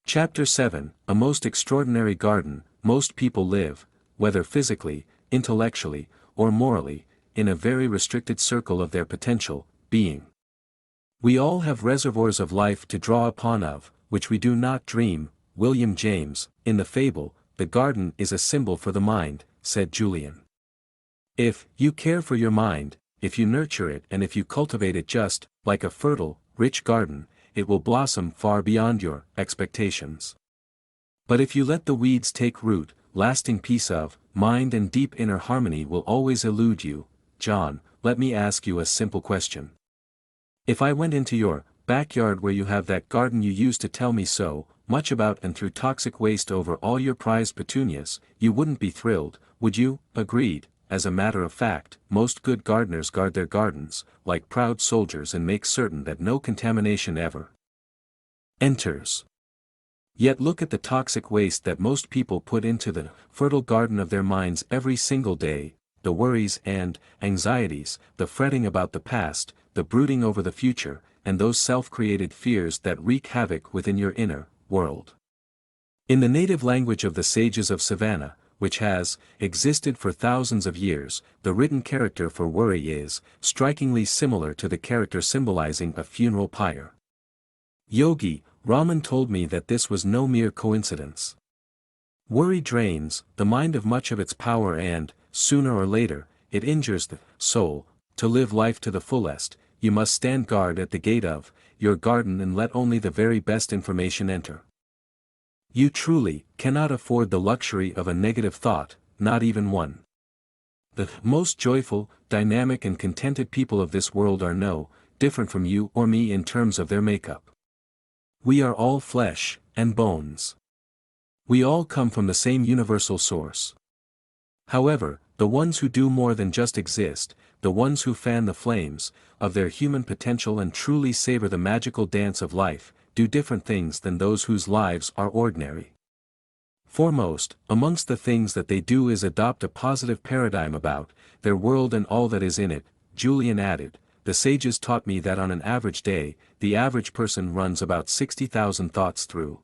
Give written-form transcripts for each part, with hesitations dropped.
Chapter 7, A Most Extraordinary Garden. Most people live, whether physically, intellectually, or morally, in a very restricted circle of their potential, being. We all have reservoirs of life to draw upon of, which we do not dream. William James, in the fable, The Garden is a Symbol for the Mind, said Julian. If you care for your mind, if you nurture it and if you cultivate it just, like a fertile, rich garden, it will blossom far beyond your expectations. But if you let the weeds take root, lasting peace of mind and deep inner harmony will always elude you. John, let me ask you a simple question. If I went into your backyard where you have that garden you used to tell me so much about and threw toxic waste over all your prized petunias, you wouldn't be thrilled, would you? Agreed. As a matter of fact, most good gardeners guard their gardens, like proud soldiers, and make certain that no contamination ever enters. Yet look at the toxic waste that most people put into the fertile garden of their minds every single day, the worries and anxieties, the fretting about the past, the brooding over the future, and those self-created fears that wreak havoc within your inner world. In the native language of the sages of Savannah, which has existed for thousands of years, the written character for worry is strikingly similar to the character symbolizing a funeral pyre. Yogi Raman told me that this was no mere coincidence. Worry drains the mind of much of its power and, sooner or later, it injures the soul. To live life to the fullest, you must stand guard at the gate of your garden and let only the very best information enter. You truly cannot afford the luxury of a negative thought, not even one. The most joyful, dynamic and contented people of this world are no different from you or me in terms of their makeup. We are all flesh and bones. We all come from the same universal source. However, the ones who do more than just exist, the ones who fan the flames of their human potential and truly savor the magical dance of life, do different things than those whose lives are ordinary. Foremost, amongst the things that they do is adopt a positive paradigm about their world and all that is in it. Julian added, the sages taught me that on an average day, the average person runs about 60,000 thoughts through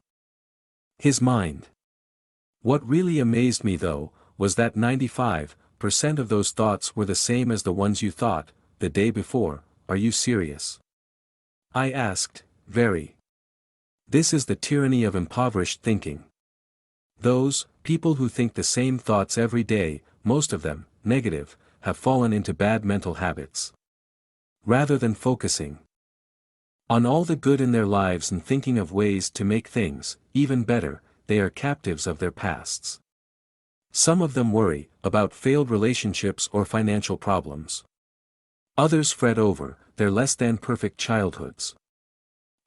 his mind. What really amazed me though, was that 95% of those thoughts were the same as the ones you thought the day before. Are you serious? I asked. Very. This is the tyranny of impoverished thinking. Those people who think the same thoughts every day, most of them negative, have fallen into bad mental habits. Rather than focusing on all the good in their lives and thinking of ways to make things even better, they are captives of their pasts. Some of them worry about failed relationships or financial problems. Others fret over their less than perfect childhoods.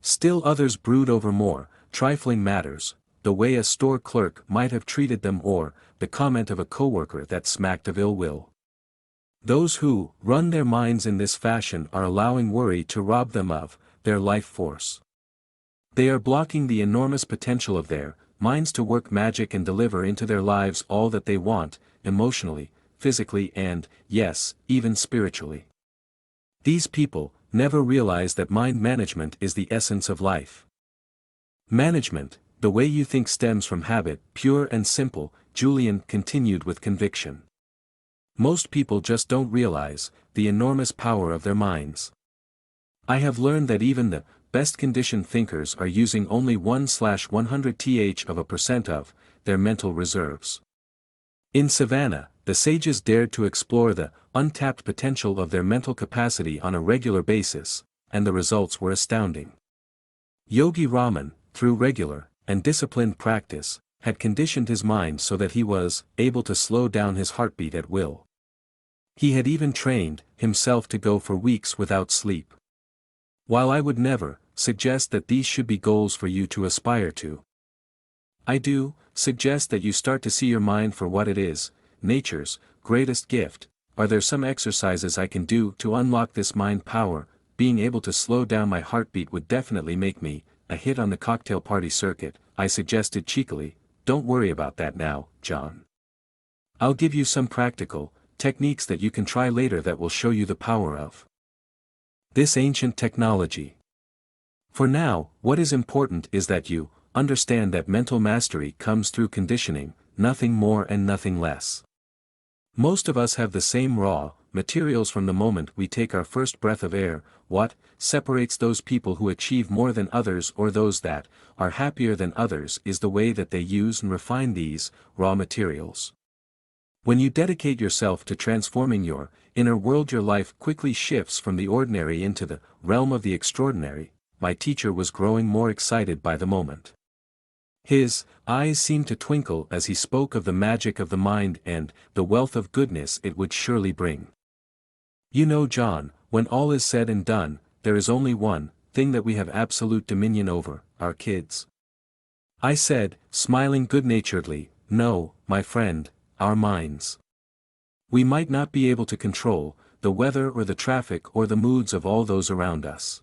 Still others brood over more trifling matters, the way a store clerk might have treated them or the comment of a coworker that smacked of ill will. Those who run their minds in this fashion are allowing worry to rob them of their life force. They are blocking the enormous potential of their minds to work magic and deliver into their lives all that they want, emotionally, physically and, yes, even spiritually. These people never realize that mind management is the essence of life. Management, the way you think, stems from habit, pure and simple. Julian continued with conviction. Most people just don't realize the enormous power of their minds. I have learned that even the best conditioned thinkers are using only 1/100th of their mental reserves. In Savannah, the sages dared to explore the untapped potential of their mental capacity on a regular basis, and the results were astounding. Yogi Raman, through regular and disciplined practice, had conditioned his mind so that he was able to slow down his heartbeat at will. He had even trained himself to go for weeks without sleep. While I would never suggest that these should be goals for you to aspire to, I do suggest that you start to see your mind for what it is, nature's greatest gift. Are there some exercises I can do to unlock this mind power? Being able to slow down my heartbeat would definitely make me a hit on the cocktail party circuit, I suggested cheekily. Don't worry about that now, John. I'll give you some practical techniques that you can try later that will show you the power of this ancient technology. For now, what is important is that you understand that mental mastery comes through conditioning, nothing more and nothing less. Most of us have the same raw materials from the moment we take our first breath of air. What separates those people who achieve more than others or those that are happier than others is the way that they use and refine these raw materials. When you dedicate yourself to transforming your inner world, your life quickly shifts from the ordinary into the realm of the extraordinary. My teacher was growing more excited by the moment. His eyes seemed to twinkle as he spoke of the magic of the mind and the wealth of goodness it would surely bring. You know, John, when all is said and done, there is only one thing that we have absolute dominion over: our kids. I said, smiling good-naturedly, no, my friend, our minds. We might not be able to control the weather or the traffic or the moods of all those around us.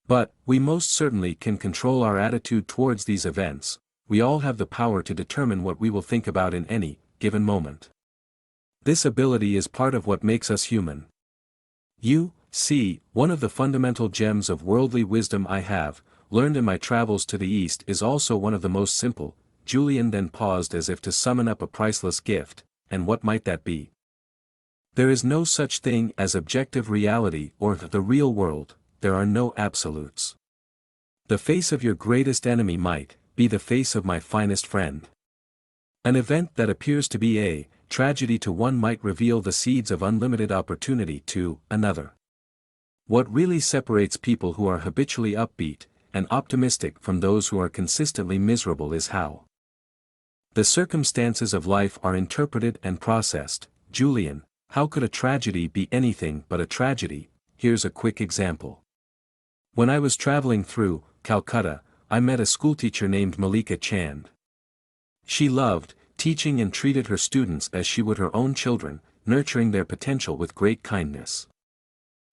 But we most certainly can control our attitude towards these events. We all have the power to determine what we will think about in any given moment. This ability is part of what makes us human. You see, one of the fundamental gems of worldly wisdom I have learned in my travels to the East is also one of the most simple. Julian then paused as if to summon up a priceless gift. And what might that be? There is no such thing as objective reality or the real world. There are no absolutes. The face of your greatest enemy might be the face of my finest friend. An event that appears to be a tragedy to one might reveal the seeds of unlimited opportunity to another. What really separates people who are habitually upbeat and optimistic from those who are consistently miserable is how the circumstances of life are interpreted and processed. Julian, how could a tragedy be anything but a tragedy? Here's a quick example. When I was traveling through Calcutta, I met a schoolteacher named Malika Chand. She loved teaching and treated her students as she would her own children, nurturing their potential with great kindness.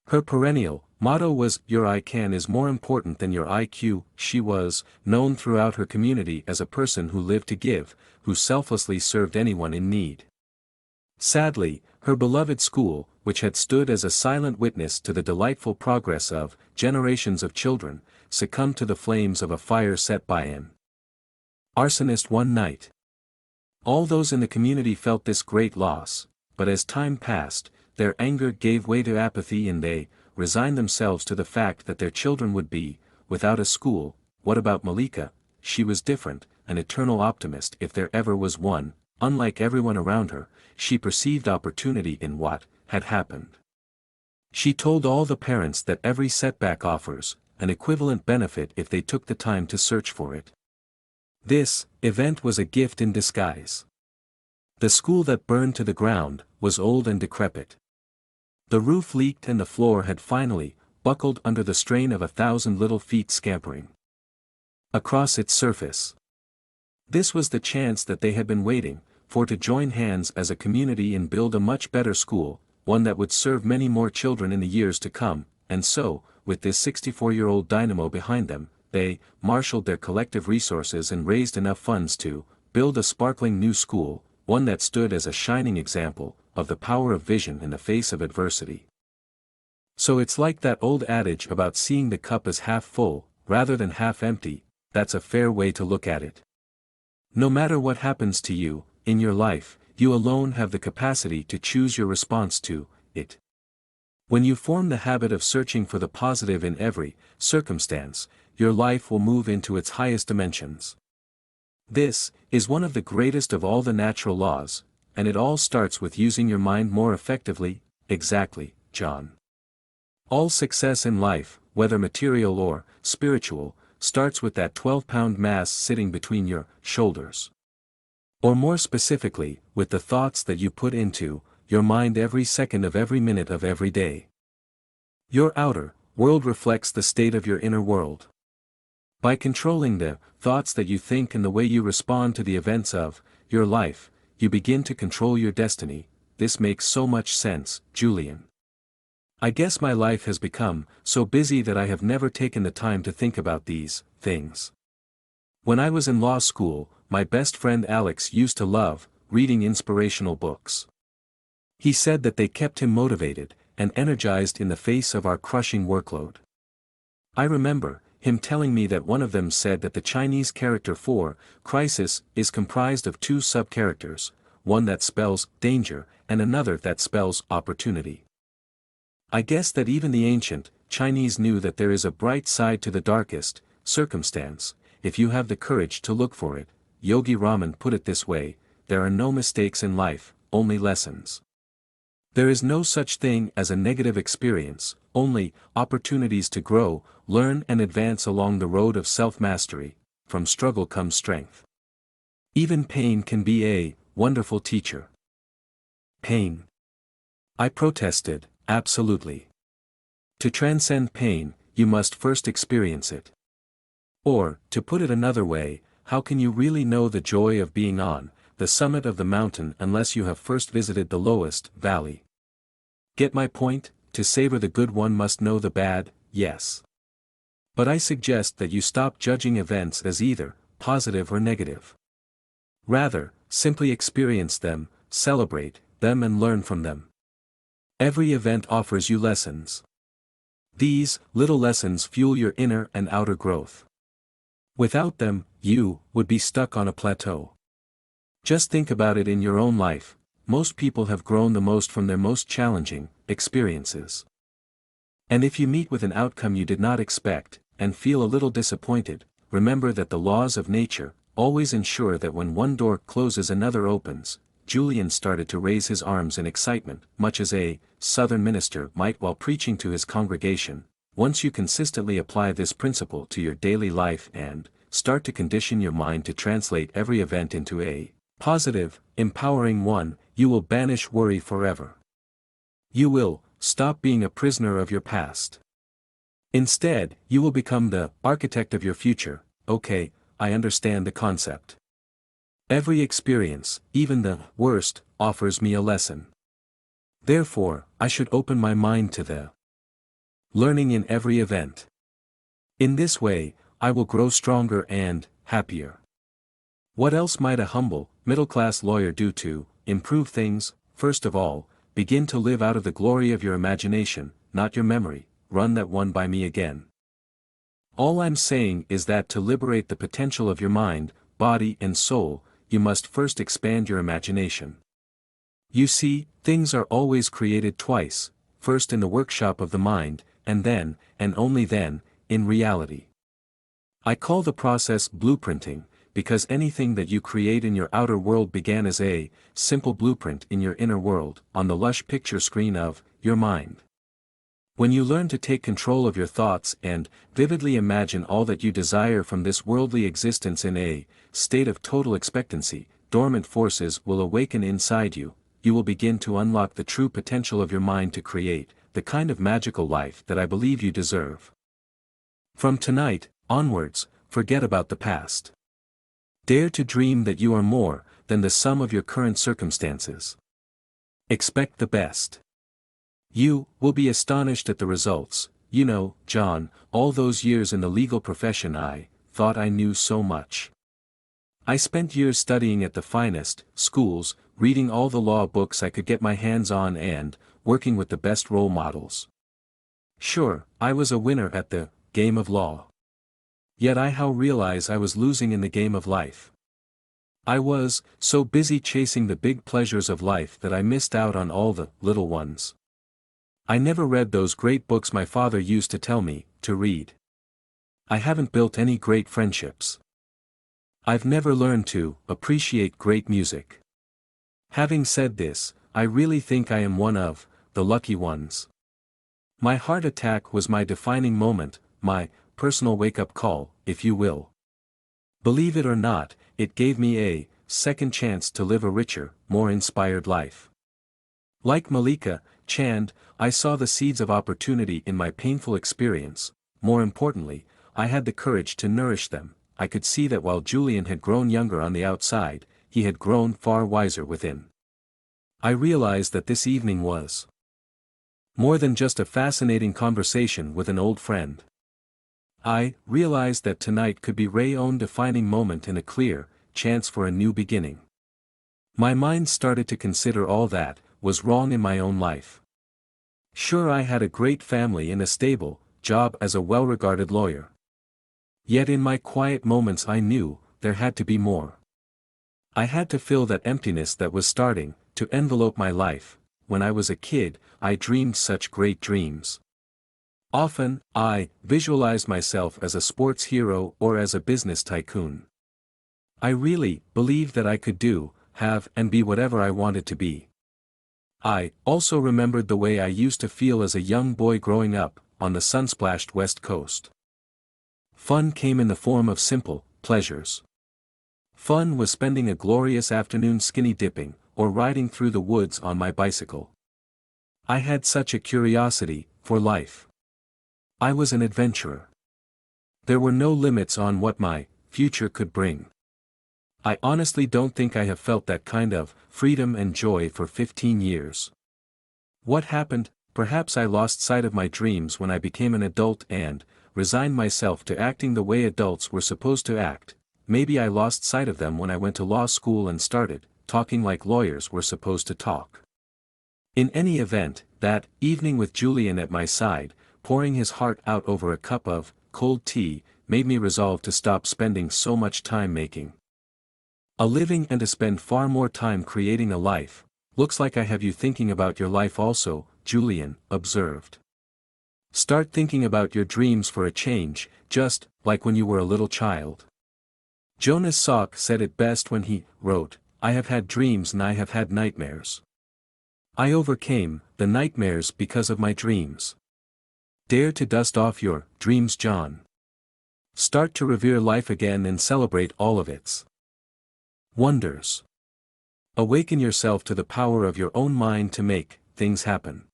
Her perennial motto was, "Your I can is more important than your IQ." She was known throughout her community as a person who lived to give, who selflessly served anyone in need. Sadly, her beloved school, which had stood as a silent witness to the delightful progress of generations of children, succumbed to the flames of a fire set by an arsonist one night. All those in the community felt this great loss, but as time passed, their anger gave way to apathy and they resigned themselves to the fact that their children would be without a school. What about Malika? She was different, an eternal optimist if there ever was one. Unlike everyone around her, she perceived opportunity in what had happened. She told all the parents that every setback offers an equivalent benefit if they took the time to search for it. This event was a gift in disguise. The school that burned to the ground was old and decrepit. The roof leaked and the floor had finally buckled under the strain of 1,000 little feet scampering across its surface. This was the chance that they had been waiting for, to join hands as a community and build a much better school, one that would serve many more children in the years to come. And so, with this 64-year-old dynamo behind them, they marshaled their collective resources and raised enough funds to build a sparkling new school, one that stood as a shining example of the power of vision in the face of adversity. So it's like that old adage about seeing the cup as half full rather than half empty. That's a fair way to look at it. No matter what happens to you in your life, you alone have the capacity to choose your response to it. When you form the habit of searching for the positive in every circumstance, your life will move into its highest dimensions. This is one of the greatest of all the natural laws, and it all starts with using your mind more effectively. Exactly, John. All success in life, whether material or spiritual, starts with that 12-pound mass sitting between your shoulders. Or more specifically, with the thoughts that you put into your mind every second of every minute of every day. Your outer world reflects the state of your inner world. By controlling the thoughts that you think and the way you respond to the events of your life, you begin to control your destiny. This makes so much sense, Julian. I guess my life has become so busy that I have never taken the time to think about these things. When I was in law school, my best friend Alex used to love reading inspirational books. He said that they kept him motivated and energized in the face of our crushing workload. I remember him telling me that one of them said that the Chinese character for crisis is comprised of two sub-characters, one that spells danger and another that spells opportunity. I guess that even the ancient Chinese knew that there is a bright side to the darkest circumstance, if you have the courage to look for it. Yogi Raman put it this way: there are no mistakes in life, only lessons. There is no such thing as a negative experience, only opportunities to grow, learn and advance along the road of self-mastery. From struggle comes strength. Even pain can be a wonderful teacher. Pain. I protested, absolutely. To transcend pain, you must first experience it. Or, to put it another way, how can you really know the joy of being on the summit of the mountain unless you have first visited the lowest valley? Get my point? To savor the good one must know the bad, yes. But I suggest that you stop judging events as either positive or negative. Rather, simply experience them, celebrate them and learn from them. Every event offers you lessons. These little lessons fuel your inner and outer growth. Without them, you would be stuck on a plateau. Just think about it in your own life. Most people have grown the most from their most challenging experiences. And if you meet with an outcome you did not expect, and feel a little disappointed, remember that the laws of nature always ensure that when one door closes another opens. Julian started to raise his arms in excitement, much as a Southern minister might while preaching to his congregation. Once you consistently apply this principle to your daily life and start to condition your mind to translate every event into a positive, empowering one, you will banish worry forever. You will stop being a prisoner of your past. Instead, you will become the architect of your future. Okay, I understand the concept. Every experience, even the worst, offers me a lesson. Therefore, I should open my mind to the learning in every event. In this way, I will grow stronger and happier. What else might a humble, middle-class lawyer do to improve things? First of all, begin to live out of the glory of your imagination, not your memory. Run that one by me again. All I'm saying is that to liberate the potential of your mind, body and soul, you must first expand your imagination. You see, things are always created twice, first in the workshop of the mind, and then, and only then, in reality. I call the process blueprinting, because anything that you create in your outer world began as a simple blueprint in your inner world, on the lush picture screen of your mind. When you learn to take control of your thoughts and vividly imagine all that you desire from this worldly existence in a state of total expectancy, dormant forces will awaken inside you. You will begin to unlock the true potential of your mind to create the kind of magical life that I believe you deserve. From tonight onwards, forget about the past. Dare to dream that you are more than the sum of your current circumstances. Expect the best. You will be astonished at the results. You know, John, all those years in the legal profession I thought I knew so much. I spent years studying at the finest schools, reading all the law books I could get my hands on and working with the best role models. Sure, I was a winner at the game of law. Yet I realized I was losing in the game of life. I was so busy chasing the big pleasures of life that I missed out on all the little ones. I never read those great books my father used to tell me to read. I haven't built any great friendships. I've never learned to appreciate great music. Having said this, I really think I am one of the lucky ones. My heart attack was my defining moment, my personal wake-up call, if you will. Believe it or not, it gave me a second chance to live a richer, more inspired life. Like Malika Chand, I saw the seeds of opportunity in my painful experience. More importantly, I had the courage to nourish them. I could see that while Julian had grown younger on the outside, he had grown far wiser within. I realized that this evening was more than just a fascinating conversation with an old friend. I realized that tonight could be Ray's own defining moment in a clear chance for a new beginning. My mind started to consider all that was wrong in my own life. Sure, I had a great family and a stable job as a well-regarded lawyer. Yet in my quiet moments I knew, there had to be more. I had to fill that emptiness that was starting to envelope my life. When I was a kid, I dreamed such great dreams. Often, I visualized myself as a sports hero or as a business tycoon. I really believed that I could do, have, and be whatever I wanted to be. I also remembered the way I used to feel as a young boy growing up, on the sun-splashed West Coast. Fun came in the form of simple pleasures. Fun was spending a glorious afternoon skinny dipping, or riding through the woods on my bicycle. I had such a curiosity for life. I was an adventurer. There were no limits on what my future could bring. I honestly don't think I have felt that kind of freedom and joy for 15 years. What happened? Perhaps I lost sight of my dreams when I became an adult and resigned myself to acting the way adults were supposed to act. Maybe I lost sight of them when I went to law school and started talking like lawyers were supposed to talk. In any event, that evening with Julian at my side, pouring his heart out over a cup of cold tea, made me resolve to stop spending so much time making a living and to spend far more time creating a life. Looks like I have you thinking about your life also, Julian observed. Start thinking about your dreams for a change, just like when you were a little child. Jonas Salk said it best when he wrote, "I have had dreams and I have had nightmares. I overcame the nightmares because of my dreams." Dare to dust off your dreams, John. Start to revere life again and celebrate all of its wonders. Awaken yourself to the power of your own mind to make things happen.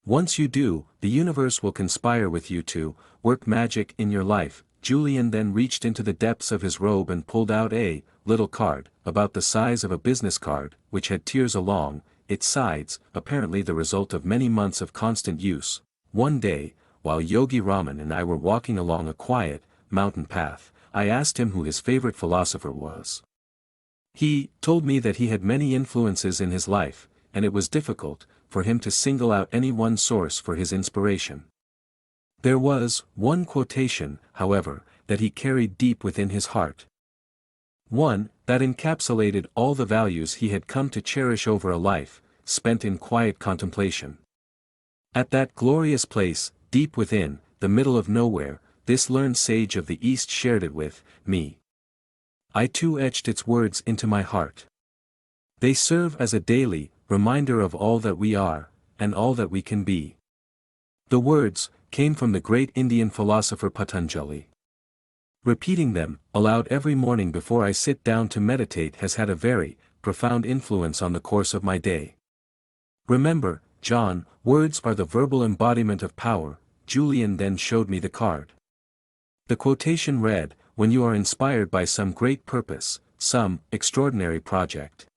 Once you do, the universe will conspire with you to work magic in your life. Julian then reached into the depths of his robe and pulled out a little card, about the size of a business card, which had tears along its sides, apparently the result of many months of constant use. One day, while Yogi Raman and I were walking along a quiet mountain path, I asked him who his favorite philosopher was. He told me that he had many influences in his life, and it was difficult for him to single out any one source for his inspiration. There was one quotation, however, that he carried deep within his heart. One that encapsulated all the values he had come to cherish over a life spent in quiet contemplation. At that glorious place, deep within, the middle of nowhere, this learned sage of the East shared it with me. I too etched its words into my heart. They serve as a daily reminder of all that we are, and all that we can be. The words came from the great Indian philosopher Patanjali. Repeating them aloud every morning before I sit down to meditate has had a very profound influence on the course of my day. Remember, John, words are the verbal embodiment of power. Julian then showed me the card. The quotation read, "When you are inspired by some great purpose, some extraordinary project,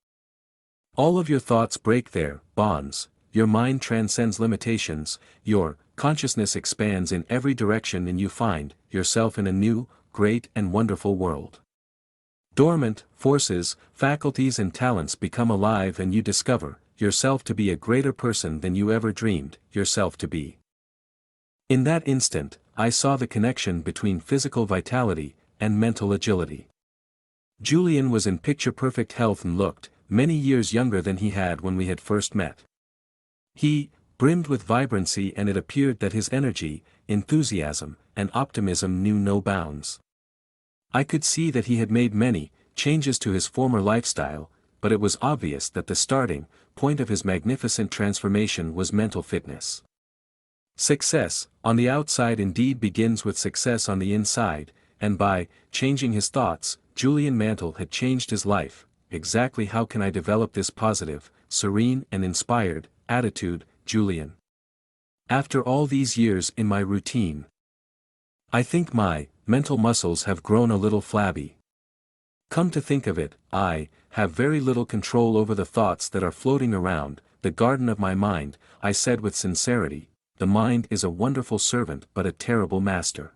all of your thoughts break their bonds, your mind transcends limitations, your consciousness expands in every direction and you find yourself in a new, great and wonderful world. Dormant forces, faculties and talents become alive and you discover yourself to be a greater person than you ever dreamed yourself to be." In that instant, I saw the connection between physical vitality and mental agility. Julian was in picture-perfect health and looked many years younger than he had when we had first met. He brimmed with vibrancy and it appeared that his energy, enthusiasm, and optimism knew no bounds. I could see that he had made many changes to his former lifestyle, but it was obvious that the starting point of his magnificent transformation was mental fitness. Success, on the outside indeed begins with success on the inside, and by changing his thoughts, Julian Mantle had changed his life. Exactly how can I develop this positive, serene and inspired attitude, Julian? After all these years in my routine, I think my mental muscles have grown a little flabby. Come to think of it, I have very little control over the thoughts that are floating around the garden of my mind. I said with sincerity, the mind is a wonderful servant but a terrible master.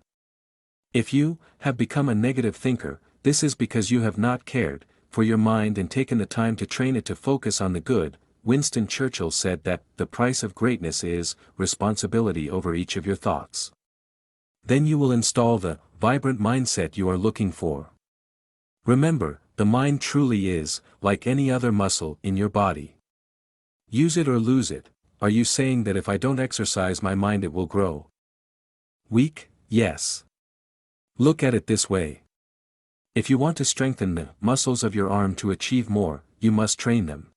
If you have become a negative thinker, this is because you have not cared for your mind and taken the time to train it to focus on the good. Winston Churchill said that the price of greatness is responsibility over each of your thoughts. Then you will install the vibrant mindset you are looking for. Remember, the mind truly is, like any other muscle in your body. Use it or lose it. Are you saying that if I don't exercise my mind it will grow weak? Yes. Look at it this way. If you want to strengthen the muscles of your arm to achieve more, you must train them.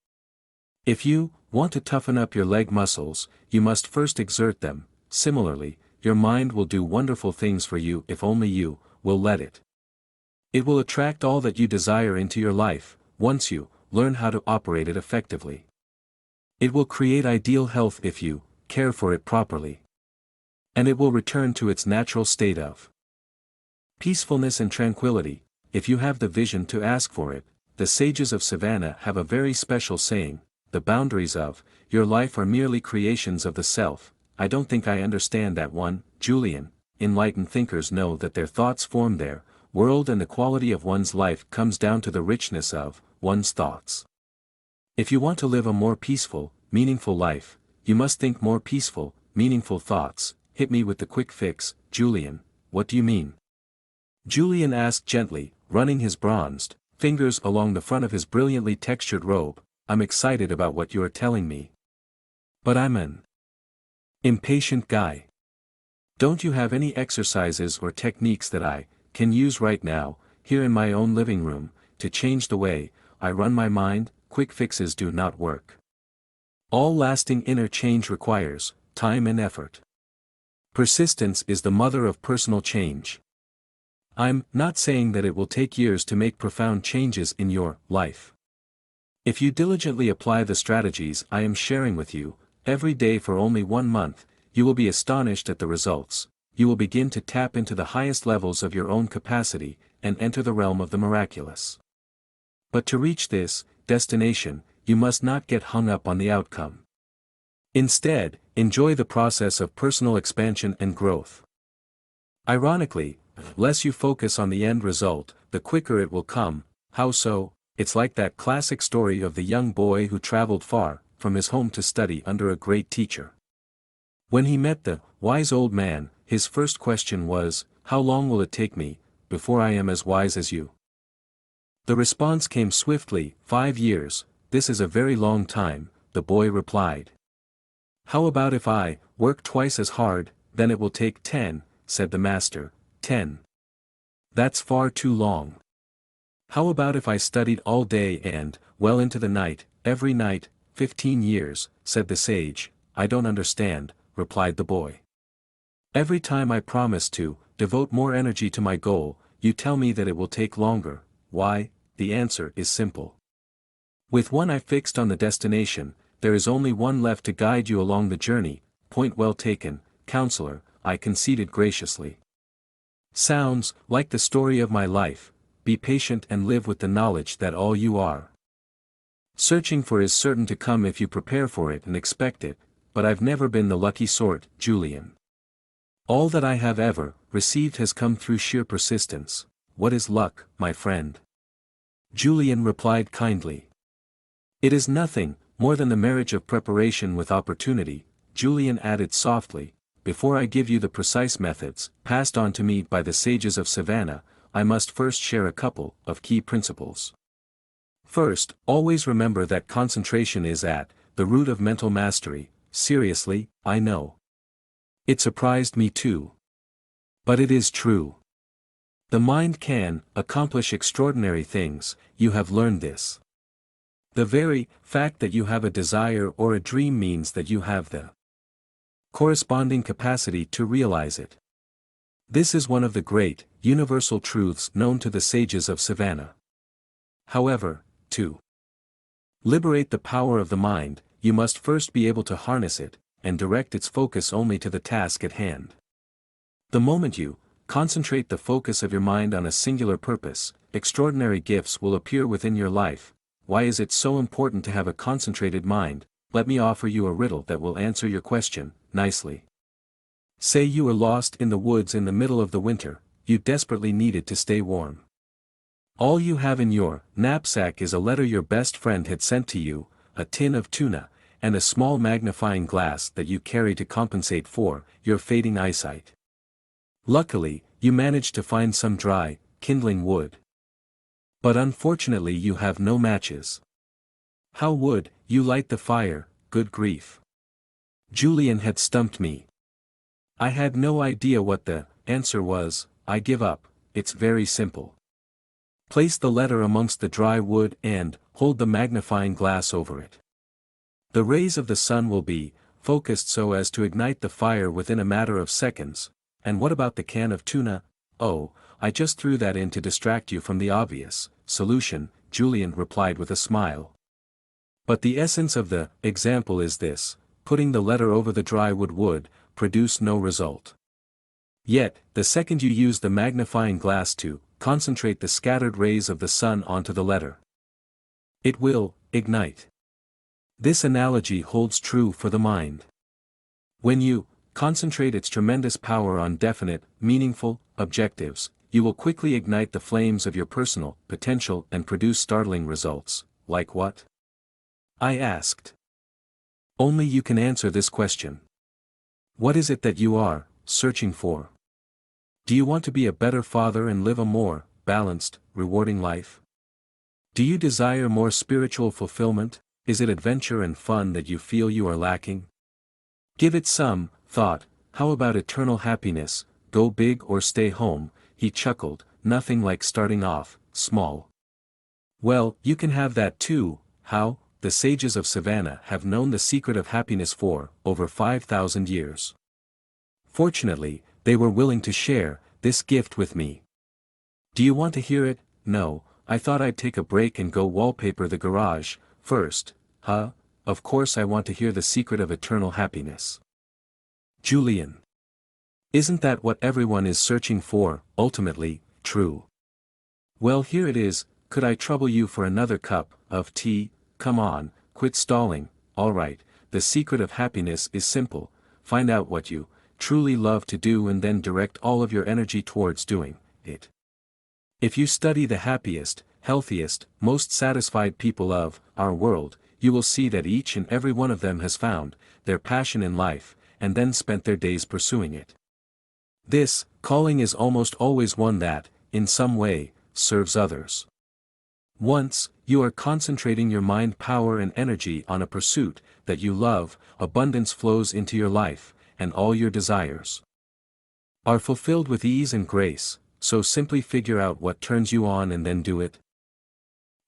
If you want to toughen up your leg muscles, you must first exert them. Similarly, your mind will do wonderful things for you if only you will let it. It will attract all that you desire into your life, once you learn how to operate it effectively. It will create ideal health if you care for it properly. And it will return to its natural state of peacefulness and tranquility, if you have the vision to ask for it. The sages of Savannah have a very special saying: the boundaries of your life are merely creations of the self. I don't think I understand that one, Julian. Enlightened thinkers know that their thoughts form their world, and the quality of one's life comes down to the richness of one's thoughts. If you want to live a more peaceful, meaningful life, you must think more peaceful, meaningful thoughts. Hit me with the quick fix, Julian. What do you mean? Julian asked gently, running his bronzed fingers along the front of his brilliantly textured robe. I'm excited about what you are telling me. But I'm an impatient guy. Don't you have any exercises or techniques that I can use right now, here in my own living room, to change the way I run my mind? Quick fixes do not work. All lasting inner change requires time and effort. Persistence is the mother of personal change. I'm not saying that it will take years to make profound changes in your life. If you diligently apply the strategies I am sharing with you, every day for only 1 month, you will be astonished at the results. You will begin to tap into the highest levels of your own capacity, and enter the realm of the miraculous. But to reach this destination, you must not get hung up on the outcome. Instead, enjoy the process of personal expansion and growth. Ironically, the less you focus on the end result, the quicker it will come. How so? It's like that classic story of the young boy who traveled far from his home to study under a great teacher. When he met the wise old man, his first question was, "How long will it take me before I am as wise as you?" The response came swiftly, 5 years. "This is a very long time," the boy replied. "How about if I work twice as hard?" "Then it will take 10, said the master. 10. That's far too long. How about if I studied all day and, well into the night, every night? 15 years, said the sage. "I don't understand," replied the boy. "Every time I promise to devote more energy to my goal, you tell me that it will take longer. Why?" The answer is simple. With one eye fixed on the destination, there is only one left to guide you along the journey. Point well taken, counselor, I conceded graciously. Sounds like the story of my life. Be patient and live with the knowledge that all you are searching for is certain to come if you prepare for it and expect it. But I've never been the lucky sort, Julian. All that I have ever received has come through sheer persistence. What is luck, my friend? Julian replied kindly. It is nothing more than the marriage of preparation with opportunity. Julian added softly, before I give you the precise methods passed on to me by the sages of Savannah, I must first share a couple of key principles. First, always remember that concentration is at the root of mental mastery. Seriously, I know. It surprised me too. But it is true. The mind can accomplish extraordinary things. You have learned this. The very fact that you have a desire or a dream means that you have the corresponding capacity to realize it. This is one of the great, universal truths known to the sages of Savannah. However, to liberate the power of the mind, you must first be able to harness it, and direct its focus only to the task at hand. The moment you concentrate the focus of your mind on a singular purpose, extraordinary gifts will appear within your life. Why is it so important to have a concentrated mind? Let me offer you a riddle that will answer your question nicely. Say you were lost in the woods in the middle of the winter. You desperately needed to stay warm. All you have in your knapsack is a letter your best friend had sent to you, a tin of tuna, and a small magnifying glass that you carry to compensate for your fading eyesight. Luckily, you managed to find some dry, kindling wood. But unfortunately you have no matches. How would you light the fire, good grief? Julian had stumped me. I had no idea what the answer was. I give up, it's very simple. Place the letter amongst the dry wood and hold the magnifying glass over it. The rays of the sun will be focused so as to ignite the fire within a matter of seconds. And what about the can of tuna? Oh, I just threw that in to distract you from the obvious solution, Julian replied with a smile. But the essence of the example is this: putting the letter over the dry wood would produce no result. Yet, the second you use the magnifying glass to concentrate the scattered rays of the sun onto the letter, it will ignite. This analogy holds true for the mind. When you concentrate its tremendous power on definite, meaningful objectives, you will quickly ignite the flames of your personal potential and produce startling results. Like what? I asked. Only you can answer this question. What is it that you are searching for? Do you want to be a better father and live a more balanced, rewarding life? Do you desire more spiritual fulfillment? Is it adventure and fun that you feel you are lacking? Give it some thought. How about eternal happiness? Go big or stay home? He chuckled. Nothing like starting off small. Well, you can have that too. How? The sages of Savannah have known the secret of happiness for over 5,000 years. Fortunately, they were willing to share this gift with me. Do you want to hear it? No, I thought I'd take a break and go wallpaper the garage first. Huh? Of course I want to hear the secret of eternal happiness. Julian. Isn't that what everyone is searching for, ultimately, true? Well, here it is. Could I trouble you for another cup of tea? Come on, quit stalling. All right, the secret of happiness is simple. Find out what you truly love to do and then direct all of your energy towards doing it. If you study the happiest, healthiest, most satisfied people of our world, you will see that each and every one of them has found their passion in life, and then spent their days pursuing it. This calling is almost always one that, in some way, serves others. Once you are concentrating your mind power and energy on a pursuit that you love, abundance flows into your life, and all your desires are fulfilled with ease and grace. So simply figure out what turns you on and then do it.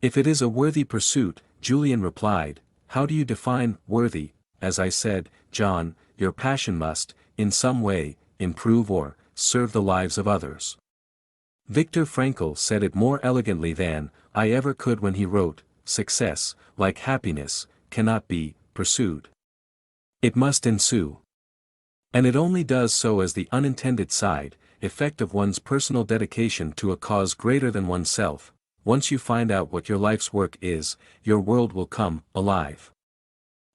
If it is a worthy pursuit, Julian replied. How do you define worthy? As I said, John, your passion must, in some way, improve or serve the lives of others. Viktor Frankl said it more elegantly than I ever could when he wrote, success, like happiness, cannot be pursued. It must ensue. And it only does so as the unintended side effect of one's personal dedication to a cause greater than oneself. Once you find out what your life's work is, your world will come alive.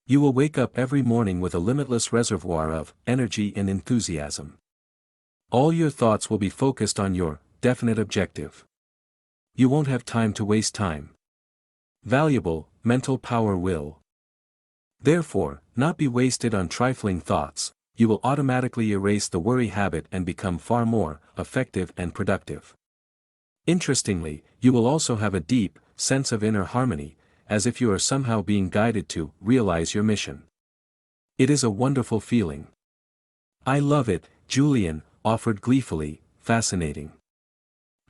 You will wake up every morning with a limitless reservoir of energy and enthusiasm. All your thoughts will be focused on your definite objective. You won't have time to waste time. Valuable mental power will therefore not be wasted on trifling thoughts. You will automatically erase the worry habit and become far more effective and productive. Interestingly, you will also have a deep sense of inner harmony, as if you are somehow being guided to realize your mission. It is a wonderful feeling. I love it, Julian offered gleefully. Fascinating.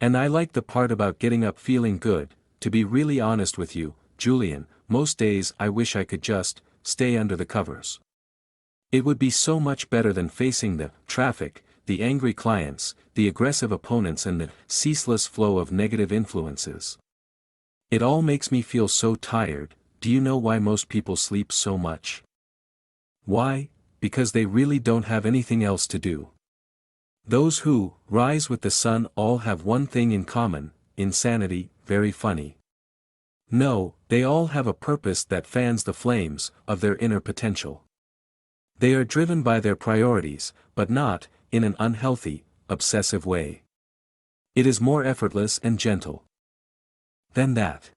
And I like the part about getting up feeling good. To be really honest with you, Julian, most days I wish I could just stay under the covers. It would be so much better than facing the traffic, the angry clients, the aggressive opponents and the ceaseless flow of negative influences. It all makes me feel so tired. Do you know why most people sleep so much? Why? Because they really don't have anything else to do. Those who rise with the sun all have one thing in common: insanity. Very funny. No, they all have a purpose that fans the flames of their inner potential. They are driven by their priorities, but not in an unhealthy, obsessive way. It is more effortless and gentle than that.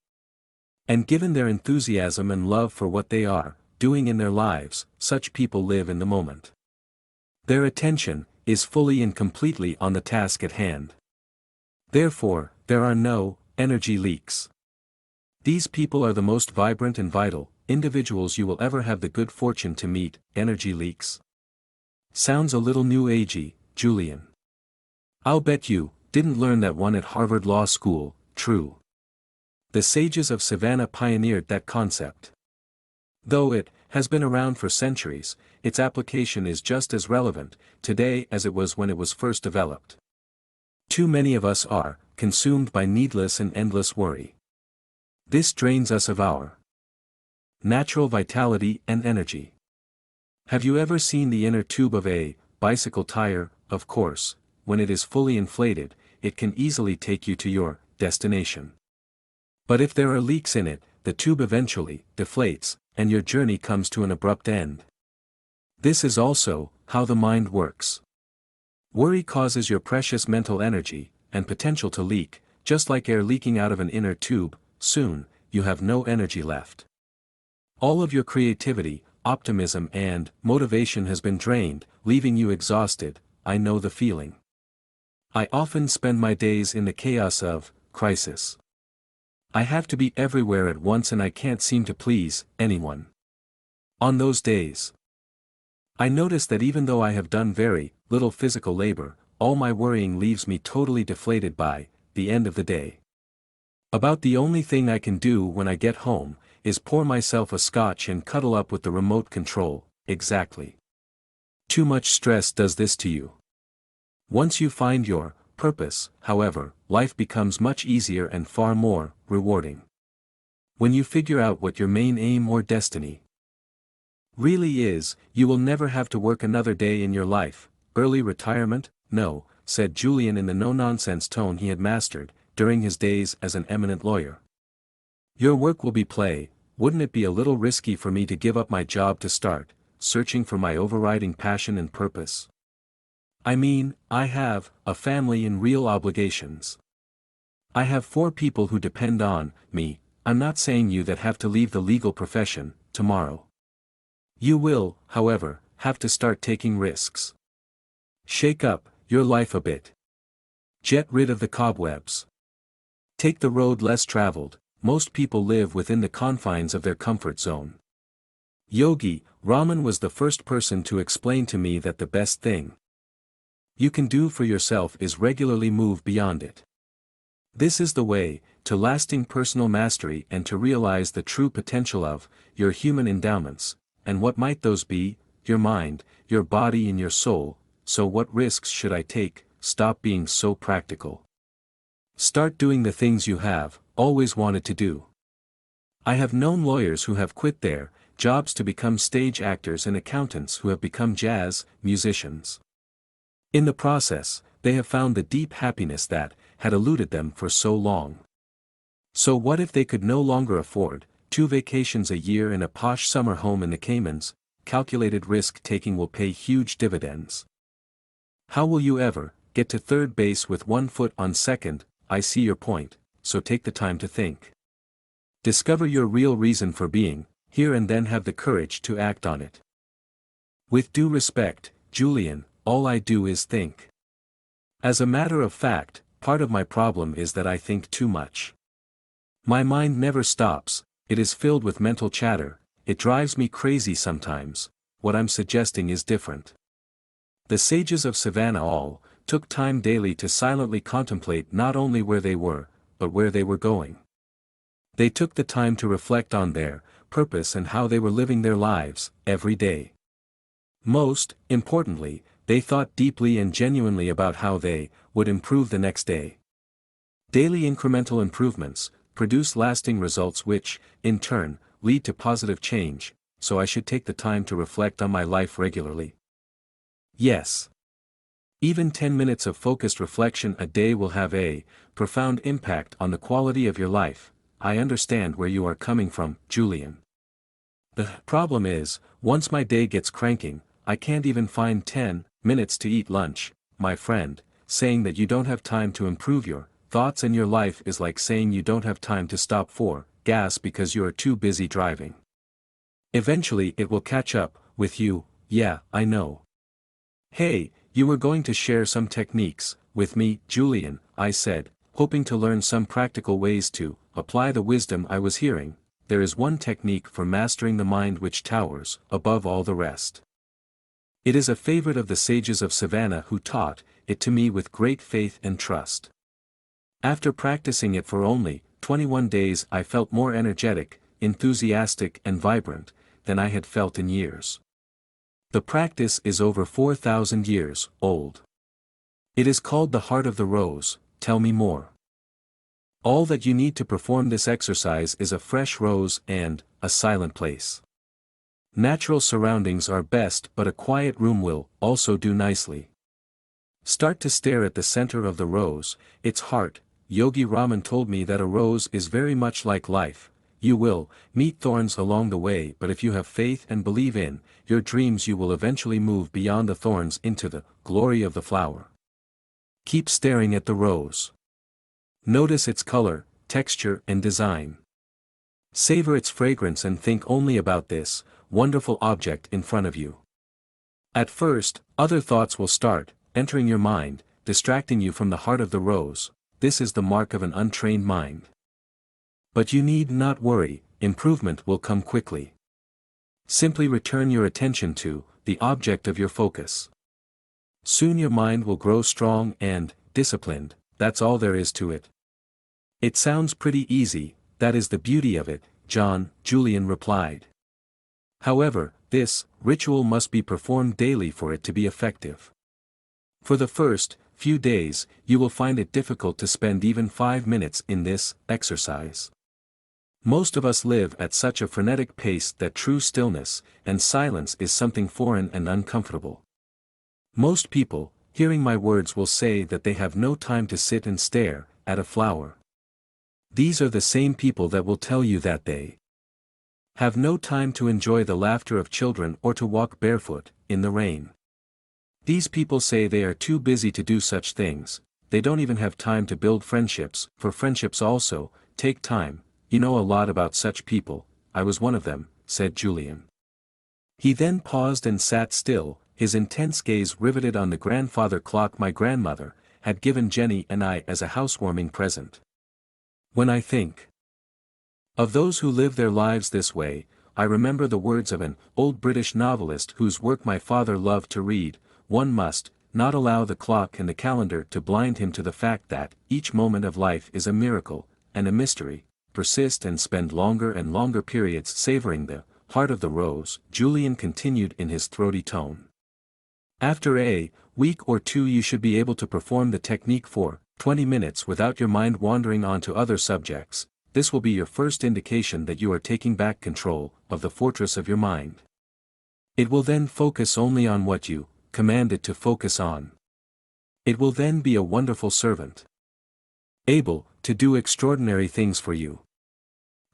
And given their enthusiasm and love for what they are doing in their lives, such people live in the moment. Their attention is fully and completely on the task at hand. Therefore, there are no energy leaks. These people are the most vibrant and vital individuals you will ever have the good fortune to meet. Energy leaks? Sounds a little new agey, Julian. I'll bet you didn't learn that one at Harvard Law School. True. The sages of Savannah pioneered that concept. Though it has been around for centuries, its application is just as relevant today as it was when it was first developed. Too many of us are consumed by needless and endless worry. This drains us of our natural vitality and energy. Have you ever seen the inner tube of a bicycle tire? Of course, when it is fully inflated, it can easily take you to your destination. But if there are leaks in it, the tube eventually deflates, and your journey comes to an abrupt end. This is also how the mind works. Worry causes your precious mental energy and potential to leak, just like air leaking out of an inner tube. Soon, you have no energy left. All of your creativity, optimism and motivation has been drained, leaving you exhausted. I know the feeling. I often spend my days in the chaos of crisis. I have to be everywhere at once and I can't seem to please anyone. On those days, I notice that even though I have done very little physical labor, all my worrying leaves me totally deflated by the end of the day. About the only thing I can do when I get home is pour myself a scotch and cuddle up with the remote control. Exactly. Too much stress does this to you. Once you find your purpose, however, life becomes much easier and far more rewarding. When you figure out what your main aim or destiny really is, you will never have to work another day in your life. Early retirement? No, said Julian in the no-nonsense tone he had mastered during his days as an eminent lawyer. Your work will be play. Wouldn't it be a little risky for me to give up my job to start searching for my overriding passion and purpose? I mean, I have a family and real obligations. I have 4 people who depend on me. I'm not saying you that have to leave the legal profession tomorrow. You will, however, have to start taking risks. Shake up your life a bit. Get rid of the cobwebs. Take the road less traveled. Most people live within the confines of their comfort zone. Yogi Raman was the first person to explain to me that the best thing you can do for yourself is regularly move beyond it. This is the way to lasting personal mastery and to realize the true potential of your human endowments. And what might those be? Your mind, your body and your soul. So what risks should I take? Stop being so practical. Start doing the things you have always wanted to do. I have known lawyers who have quit their jobs to become stage actors and accountants who have become jazz musicians. In the process, they have found the deep happiness that had eluded them for so long. So what if they could no longer afford 2 vacations a year in a posh summer home in the Caymans? Calculated risk-taking will pay huge dividends. How will you ever get to third base with 1 foot on second? I see your point, so take the time to think. Discover your real reason for being here and then have the courage to act on it. With due respect, Julian, all I do is think. As a matter of fact, part of my problem is that I think too much. My mind never stops, it is filled with mental chatter, it drives me crazy sometimes. What I'm suggesting is different. The sages of Savannah all took time daily to silently contemplate not only where they were, but where they were going. They took the time to reflect on their purpose and how they were living their lives every day. Most importantly, they thought deeply and genuinely about how they would improve the next day. Daily incremental improvements produce lasting results which, in turn, lead to positive change, so I should take the time to reflect on my life regularly. Yes. Even 10 minutes of focused reflection a day will have a profound impact on the quality of your life. I understand where you are coming from, Julian. The problem is, once my day gets cranking, I can't even find 10 minutes to eat lunch. My friend, saying that you don't have time to improve your thoughts and your life is like saying you don't have time to stop for gas because you are too busy driving. Eventually it will catch up with you. Yeah, I know. Hey, You were going to share some techniques with me, Julian, I said, hoping to learn some practical ways to apply the wisdom I was hearing. There is one technique for mastering the mind which towers above all the rest. It is a favorite of the sages of Savannah who taught it to me with great faith and trust. After practicing it for only 21 days, I felt more energetic, enthusiastic and vibrant than I had felt in years. The practice is over 4,000 years old. It is called the heart of the rose. Tell me more. All that you need to perform this exercise is a fresh rose and a silent place. Natural surroundings are best, but a quiet room will also do nicely. Start to stare at the center of the rose, its heart. Yogi Raman told me that a rose is very much like life. You will meet thorns along the way, but if you have faith and believe in your dreams, you will eventually move beyond the thorns into the glory of the flower. Keep staring at the rose. Notice its color, texture and design. Savor its fragrance and think only about this wonderful object in front of you. At first, other thoughts will start entering your mind, distracting you from the heart of the rose. This is the mark of an untrained mind. But you need not worry, improvement will come quickly. Simply return your attention to the object of your focus. Soon your mind will grow strong and disciplined. That's all there is to it. It sounds pretty easy, that is the beauty of it, Julian replied. However, this ritual must be performed daily for it to be effective. For the first few days, you will find it difficult to spend even 5 minutes in this exercise. Most of us live at such a frenetic pace that true stillness and silence is something foreign and uncomfortable. Most people, hearing my words, will say that they have no time to sit and stare at a flower. These are the same people that will tell you that they have no time to enjoy the laughter of children or to walk barefoot in the rain. These people say they are too busy to do such things. They don't even have time to build friendships, for friendships also take time. You know a lot about such people. I was one of them, said Julian. He then paused and sat still, his intense gaze riveted on the grandfather clock my grandmother had given Jenny and I as a housewarming present. When I think of those who live their lives this way, I remember the words of an old British novelist whose work my father loved to read. One must not allow the clock and the calendar to blind him to the fact that each moment of life is a miracle and a mystery. Persist and spend longer and longer periods savoring the heart of the rose, Julian continued in his throaty tone. After a week or two you should be able to perform the technique for 20 minutes without your mind wandering on to other subjects. This will be your first indication that you are taking back control of the fortress of your mind. It will then focus only on what you command it to focus on. It will then be a wonderful servant, able to do extraordinary things for you.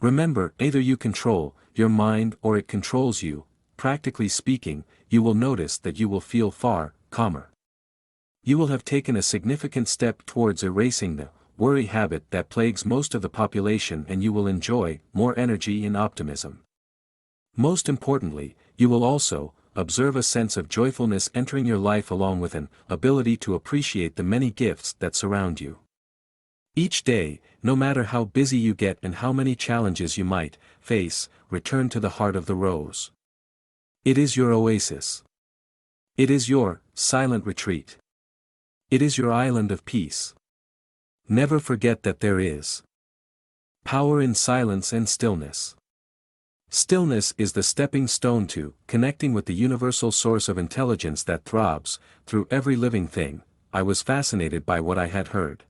Remember, either you control your mind or it controls you. Practically speaking, you will notice that you will feel far calmer. You will have taken a significant step towards erasing the worry habit that plagues most of the population, and you will enjoy more energy and optimism. Most importantly, you will also observe a sense of joyfulness entering your life along with an ability to appreciate the many gifts that surround you. Each day, no matter how busy you get and how many challenges you might face, return to the heart of the rose. It is your oasis. It is your silent retreat. It is your island of peace. Never forget that there is power in silence and stillness. Stillness is the stepping stone to connecting with the universal source of intelligence that throbs through every living thing. I was fascinated by what I had heard.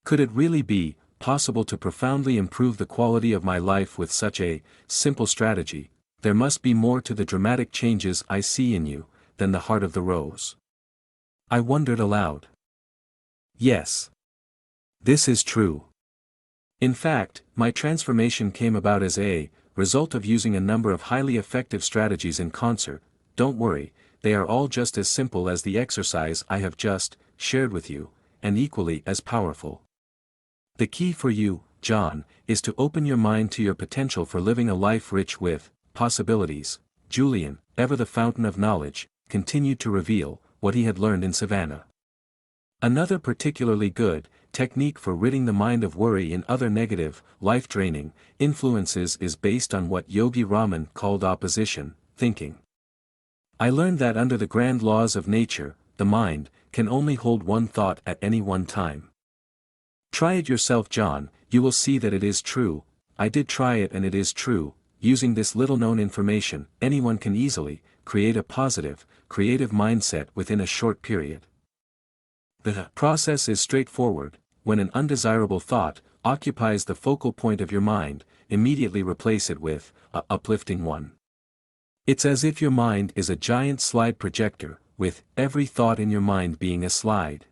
Could it really be possible to profoundly improve the quality of my life with such a simple strategy? There must be more to the dramatic changes I see in you than the heart of the rose. I wondered aloud. Yes. This is true. In fact, my transformation came about as a result of using a number of highly effective strategies in concert. Don't worry, they are all just as simple as the exercise I have just shared with you, and equally as powerful. The key for you, John, is to open your mind to your potential for living a life rich with possibilities. Julian, ever the fountain of knowledge, continued to reveal what he had learned in Savannah. Another particularly good technique for ridding the mind of worry and other negative, life-draining influences is based on what Yogi Raman called opposition thinking. I learned that under the grand laws of nature, the mind can only hold one thought at any one time. Try it yourself, John, you will see that it is true. I did try it and it is true. Using this little-known information, anyone can easily create a positive, creative mindset within a short period. The process is straightforward. When an undesirable thought occupies the focal point of your mind, immediately replace it with an uplifting one. It's as if your mind is a giant slide projector, with every thought in your mind being a slide.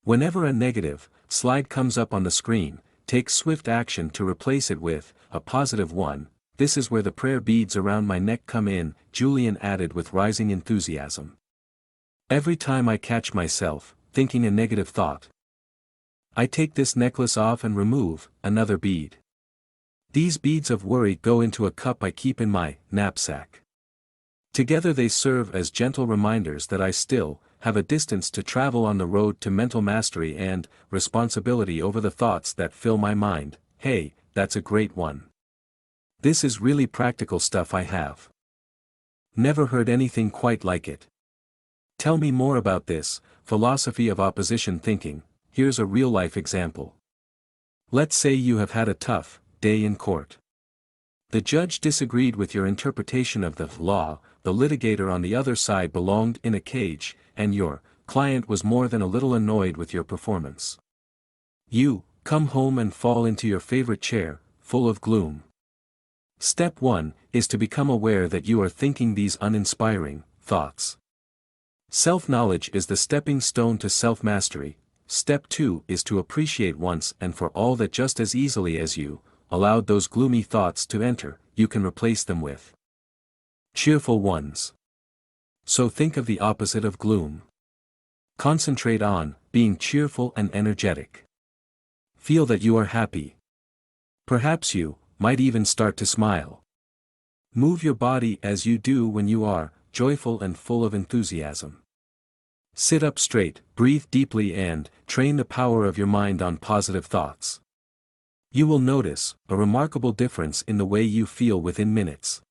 Whenever a negative slide comes up on the screen, take swift action to replace it with a positive one. This is where the prayer beads around my neck come in, Julian added with rising enthusiasm. Every time I catch myself thinking a negative thought, I take this necklace off and remove another bead. These beads of worry go into a cup I keep in my knapsack. Together they serve as gentle reminders that I still have a distance to travel on the road to mental mastery and responsibility over the thoughts that fill my mind. Hey, that's a great one. This is really practical stuff. I have never heard anything quite like it. Tell me more about this philosophy of opposition thinking. Here's a real-life example. Let's say you have had a tough day in court. The judge disagreed with your interpretation of the law, the litigator on the other side belonged in a cage, and your client was more than a little annoyed with your performance. You come home and fall into your favorite chair, full of gloom. Step 1 is to become aware that you are thinking these uninspiring thoughts. Self-knowledge is the stepping stone to self-mastery. Step 2 is to appreciate once and for all that just as easily as you allowed those gloomy thoughts to enter, you can replace them with cheerful ones. So think of the opposite of gloom. Concentrate on being cheerful and energetic. Feel that you are happy. Perhaps you might even start to smile. Move your body as you do when you are joyful and full of enthusiasm. Sit up straight, breathe deeply and train the power of your mind on positive thoughts. You will notice a remarkable difference in the way you feel within minutes.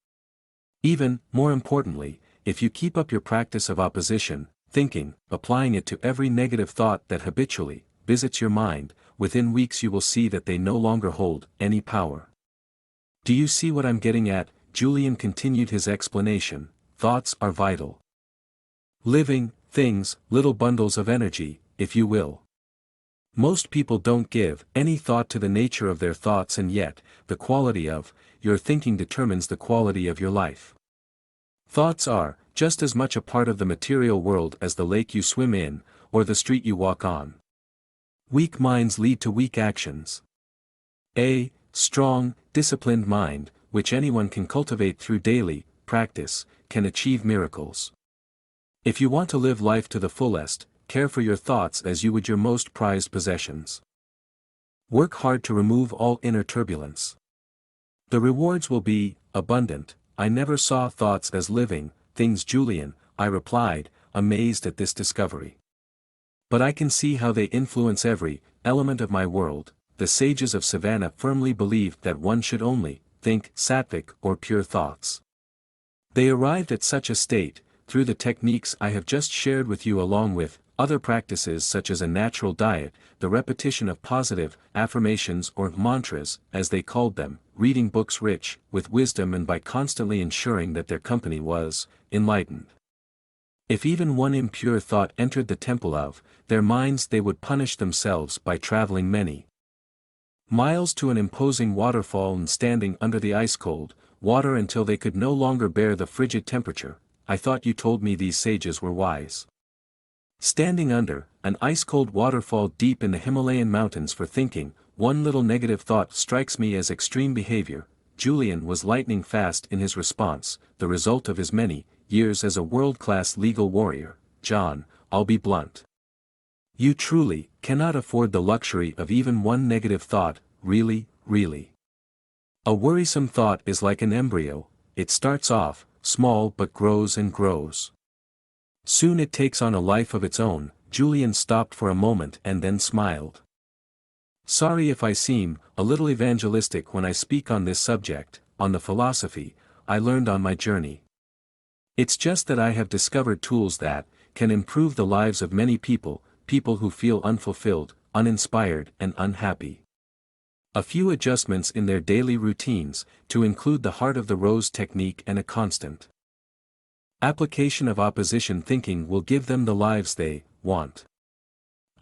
Even more importantly, if you keep up your practice of opposition thinking, applying it to every negative thought that habitually visits your mind, within weeks you will see that they no longer hold any power. Do you see what I'm getting at? Julian continued his explanation. Thoughts are vital. Living things, little bundles of energy, if you will. Most people don't give any thought to the nature of their thoughts, and yet, the quality of your thinking determines the quality of your life. Thoughts are just as much a part of the material world as the lake you swim in, or the street you walk on. Weak minds lead to weak actions. A strong, disciplined mind, which anyone can cultivate through daily practice, can achieve miracles. If you want to live life to the fullest, care for your thoughts as you would your most prized possessions. Work hard to remove all inner turbulence. The rewards will be abundant. I never saw thoughts as living things, Julian, I replied, amazed at this discovery. But I can see how they influence every element of my world. The sages of Savannah firmly believed that one should only think sattvic or pure thoughts. They arrived at such a state through the techniques I have just shared with you, along with other practices such as a natural diet, the repetition of positive affirmations or mantras, as they called them, reading books rich with wisdom, and by constantly ensuring that their company was enlightened. If even one impure thought entered the temple of their minds, they would punish themselves by traveling many miles to an imposing waterfall and standing under the ice-cold water until they could no longer bear the frigid temperature. I thought you told me these sages were wise. Standing under an ice-cold waterfall deep in the Himalayan mountains for thinking one little negative thought strikes me as extreme behavior. Julian was lightning fast in his response, the result of his many years as a world-class legal warrior. John, I'll be blunt. You truly cannot afford the luxury of even one negative thought, really, really. A worrisome thought is like an embryo, it starts off small but grows and grows. Soon it takes on a life of its own. Julian stopped for a moment and then smiled. Sorry if I seem a little evangelistic when I speak on this subject, on the philosophy I learned on my journey. It's just that I have discovered tools that can improve the lives of many people, people who feel unfulfilled, uninspired, and unhappy. A few adjustments in their daily routines, to include the heart of the rose technique and a constant application of opposition thinking will give them the lives they want.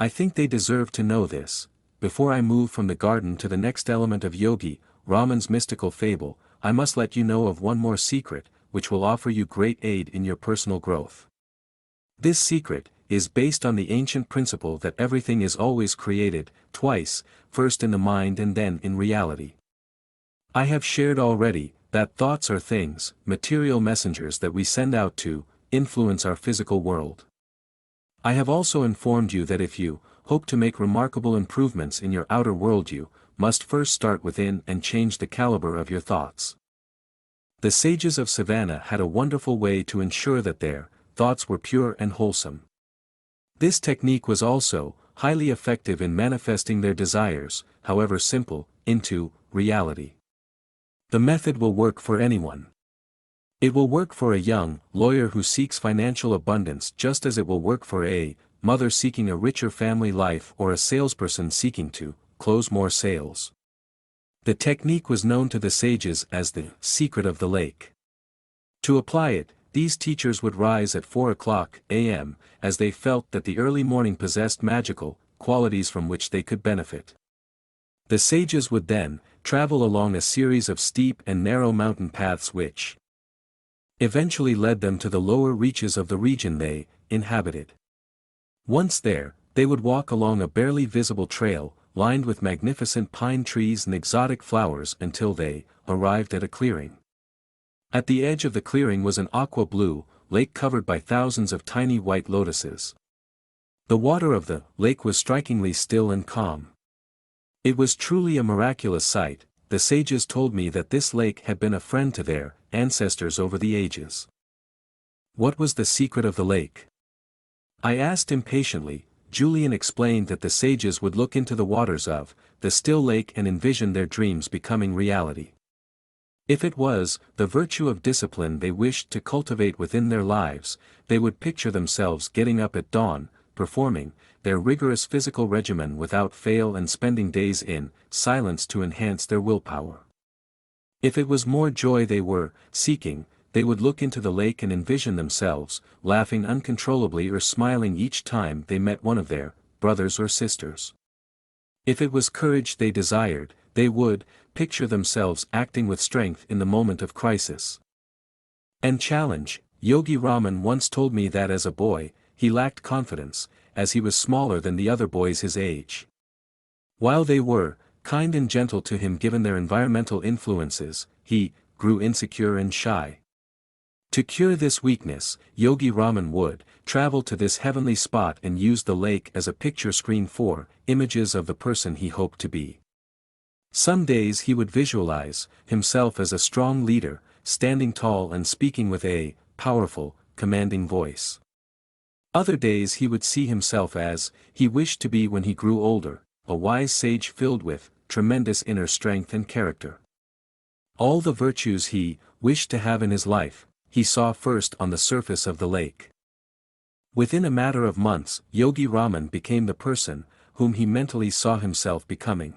I think they deserve to know this. Before I move from the garden to the next element of Yogi Raman's mystical fable, I must let you know of one more secret, which will offer you great aid in your personal growth. This secret is based on the ancient principle that everything is always created, twice, first in the mind and then in reality. I have shared already that thoughts are things, material messengers that we send out to influence our physical world. I have also informed you that if you hope to make remarkable improvements in your outer world, you must first start within and change the caliber of your thoughts. The sages of Savannah had a wonderful way to ensure that their thoughts were pure and wholesome. This technique was also highly effective in manifesting their desires, however simple, into reality. The method will work for anyone. It will work for a young lawyer who seeks financial abundance just as it will work for a mother seeking a richer family life or a salesperson seeking to close more sales. The technique was known to the sages as the secret of the lake. To apply it, these teachers would rise at 4 a.m., as they felt that the early morning possessed magical qualities from which they could benefit. The sages would then travel along a series of steep and narrow mountain paths which eventually led them to the lower reaches of the region they inhabited. Once there, they would walk along a barely visible trail, lined with magnificent pine trees and exotic flowers until they arrived at a clearing. At the edge of the clearing was an aqua-blue lake covered by thousands of tiny white lotuses. The water of the lake was strikingly still and calm. It was truly a miraculous sight. The sages told me that this lake had been a friend to their ancestors over the ages. What was the secret of the lake? I asked impatiently. Julian explained that the sages would look into the waters of the still lake and envision their dreams becoming reality. If it was the virtue of discipline they wished to cultivate within their lives, they would picture themselves getting up at dawn, performing their rigorous physical regimen without fail and spending days in silence to enhance their willpower. If it was more joy they were seeking, they would look into the lake and envision themselves laughing uncontrollably or smiling each time they met one of their brothers or sisters. If it was courage they desired, they would picture themselves acting with strength in the moment of crisis and challenge. Yogi Raman once told me that as a boy, he lacked confidence, as he was smaller than the other boys his age. While they were kind and gentle to him given their environmental influences, he grew insecure and shy. To cure this weakness, Yogi Raman would travel to this heavenly spot and use the lake as a picture screen for images of the person he hoped to be. Some days he would visualize himself as a strong leader, standing tall and speaking with a powerful, commanding voice. Other days he would see himself as he wished to be when he grew older, a wise sage filled with tremendous inner strength and character. All the virtues he wished to have in his life, he saw first on the surface of the lake. Within a matter of months, Yogi Raman became the person whom he mentally saw himself becoming.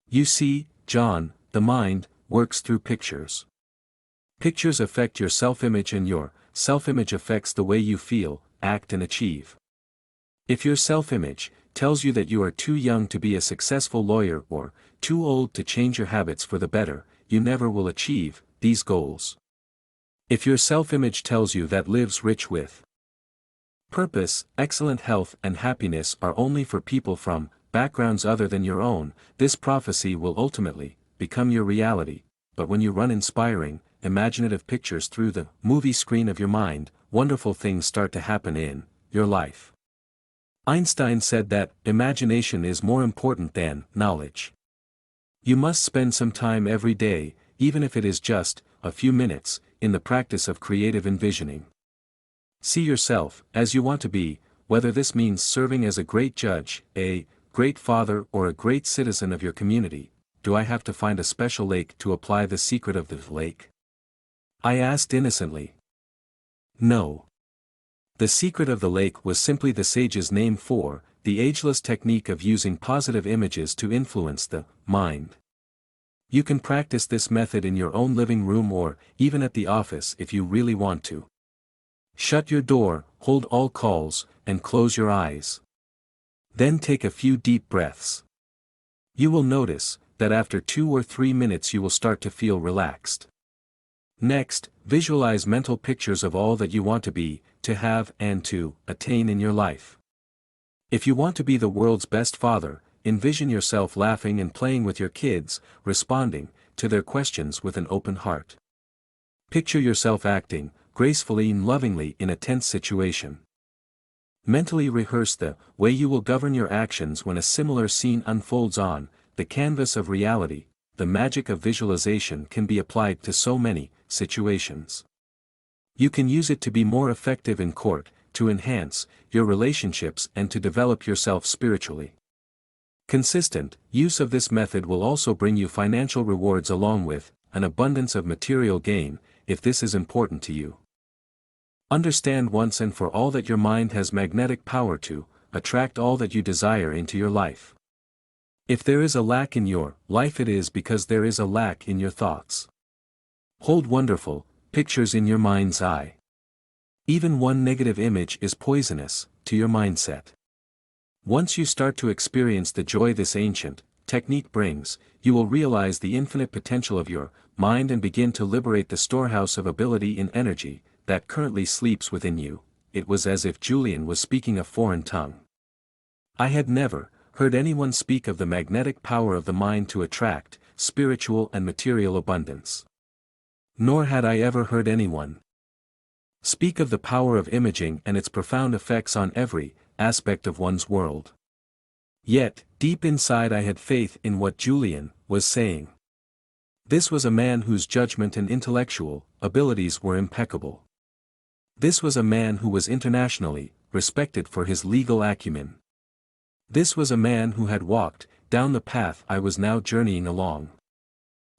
You see, John, the mind works through pictures. Pictures affect your self-image and your self-image affects the way you feel, act and achieve. If your self-image tells you that you are too young to be a successful lawyer or too old to change your habits for the better, you never will achieve these goals. If your self-image tells you that lives rich with purpose, excellent health and happiness are only for people from backgrounds other than your own, this prophecy will ultimately become your reality. But when you run inspiring, imaginative pictures through the movie screen of your mind, wonderful things start to happen in your life. Einstein said that imagination is more important than knowledge. You must spend some time every day, even if it is just a few minutes, in the practice of creative envisioning. See yourself as you want to be, whether this means serving as a great judge, a great father, or a great citizen of your community. Do I have to find a special lake to apply the secret of the lake? I asked innocently. No. The secret of the lake was simply the sage's name for the ageless technique of using positive images to influence the mind. You can practice this method in your own living room or even at the office if you really want to. Shut your door, hold all calls, and close your eyes. Then take a few deep breaths. You will notice that after 2 or 3 minutes you will start to feel relaxed. Next, visualize mental pictures of all that you want to be, to have, and to attain in your life. If you want to be the world's best father, envision yourself laughing and playing with your kids, responding to their questions with an open heart. Picture yourself acting gracefully and lovingly in a tense situation. Mentally rehearse the way you will govern your actions when a similar scene unfolds on the canvas of reality. The magic of visualization can be applied to so many situations. You can use it to be more effective in court, to enhance your relationships, and to develop yourself spiritually. Consistent use of this method will also bring you financial rewards along with an abundance of material gain, if this is important to you. Understand once and for all that your mind has magnetic power to attract all that you desire into your life. If there is a lack in your life, it is because there is a lack in your thoughts. Hold wonderful pictures in your mind's eye. Even one negative image is poisonous to your mindset. Once you start to experience the joy this ancient technique brings, you will realize the infinite potential of your mind and begin to liberate the storehouse of ability and energy that currently sleeps within you. It was as if Julian was speaking a foreign tongue. I had never heard anyone speak of the magnetic power of the mind to attract spiritual and material abundance. Nor had I ever heard anyone speak of the power of imaging and its profound effects on every aspect of one's world. Yet, deep inside I had faith in what Julian was saying. This was a man whose judgment and intellectual abilities were impeccable. This was a man who was internationally respected for his legal acumen. This was a man who had walked down the path I was now journeying along.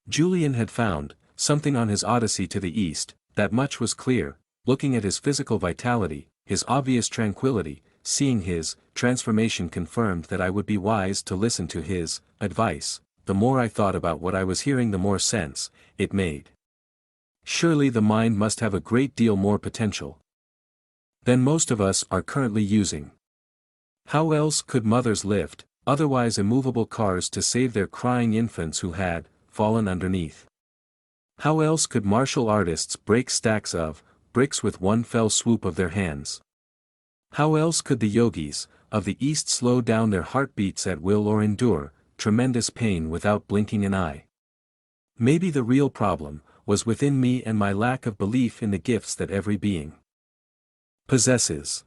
Julian had found something on his odyssey to the east, that much was clear. Looking at his physical vitality, his obvious tranquility, seeing his transformation confirmed that I would be wise to listen to his advice. The more I thought about what I was hearing, the more sense it made. Surely the mind must have a great deal more potential than most of us are currently using. How else could mothers lift otherwise immovable cars to save their crying infants who had fallen underneath? How else could martial artists break stacks of bricks with one fell swoop of their hands? How else could the yogis of the East slow down their heartbeats at will or endure tremendous pain without blinking an eye? Maybe the real problem was within me and my lack of belief in the gifts that every being possesses.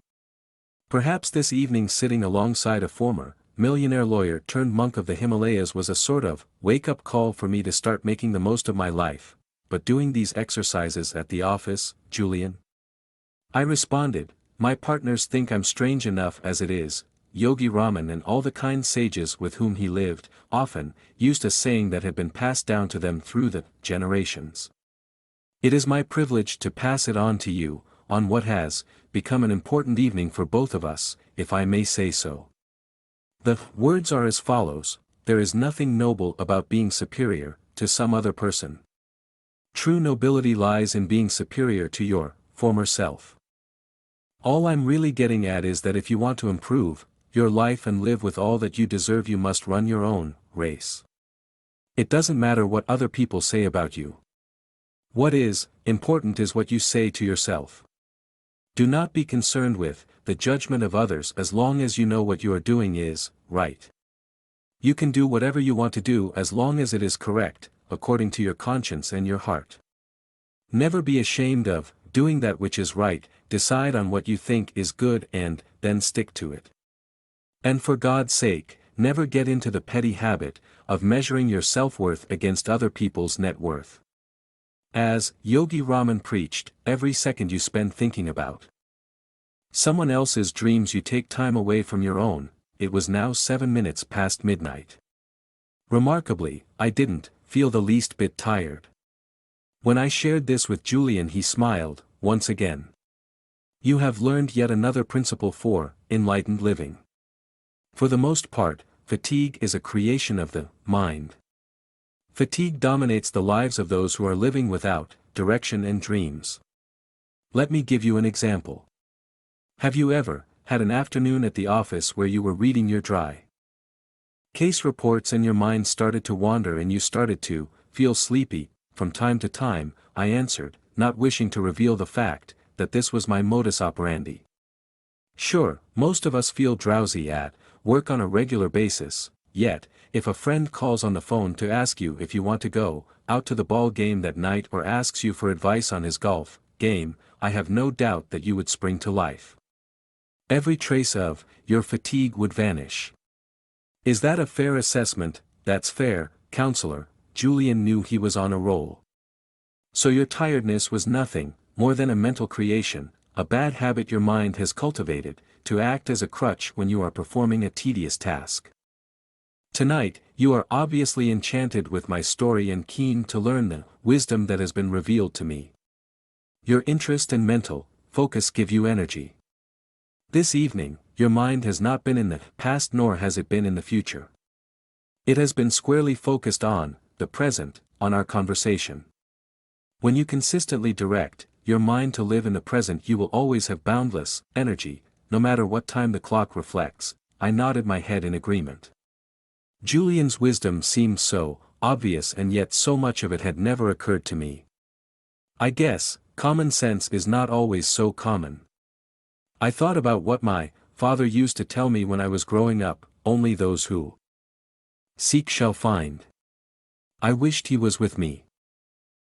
Perhaps this evening sitting alongside a former millionaire lawyer turned monk of the Himalayas was a sort of wake-up call for me to start making the most of my life. But doing these exercises at the office, Julian? I responded, my partners think I'm strange enough as it is. Yogi Raman and all the kind sages with whom he lived, often, used a saying that had been passed down to them through the generations. It is my privilege to pass it on to you, on what has become an important evening for both of us, if I may say so. The words are as follows: there is nothing noble about being superior to some other person. True nobility lies in being superior to your former self. All I'm really getting at is that if you want to improve your life and live with all that you deserve, you must run your own race. It doesn't matter what other people say about you. What is important is what you say to yourself. Do not be concerned with the judgment of others as long as you know what you are doing is right. You can do whatever you want to do as long as it is correct, according to your conscience and your heart. Never be ashamed of doing that which is right. Decide on what you think is good and then stick to it. And for God's sake, never get into the petty habit of measuring your self-worth against other people's net worth. As Yogi Raman preached, every second you spend thinking about Someone else's dreams you take time away from your own. It was now 7 minutes past midnight. Remarkably, I didn't feel the least bit tired. When I shared this with Julian, he smiled, once again. You have learned yet another principle for enlightened living. For the most part, fatigue is a creation of the mind. Fatigue dominates the lives of those who are living without direction and dreams. Let me give you an example. Have you ever had an afternoon at the office where you were reading your dry case reports and your mind started to wander and you started to feel sleepy? From time to time, I answered, not wishing to reveal the fact that this was my modus operandi. Sure, most of us feel drowsy at work on a regular basis, yet, if a friend calls on the phone to ask you if you want to go out to the ball game that night or asks you for advice on his golf game, I have no doubt that you would spring to life. Every trace of your fatigue would vanish. Is that a fair assessment? That's fair, counselor. Julian knew he was on a roll. So your tiredness was nothing more than a mental creation, a bad habit your mind has cultivated, to act as a crutch when you are performing a tedious task. Tonight, you are obviously enchanted with my story and keen to learn the wisdom that has been revealed to me. Your interest and mental focus give you energy. This evening, your mind has not been in the past nor has it been in the future. It has been squarely focused on the present, on our conversation. When you consistently direct your mind to live in the present, you will always have boundless energy, no matter what time the clock reflects. I nodded my head in agreement. Julian's wisdom seemed so obvious and yet so much of it had never occurred to me. I guess common sense is not always so common. I thought about what my father used to tell me when I was growing up, only those who seek shall find. I wished he was with me.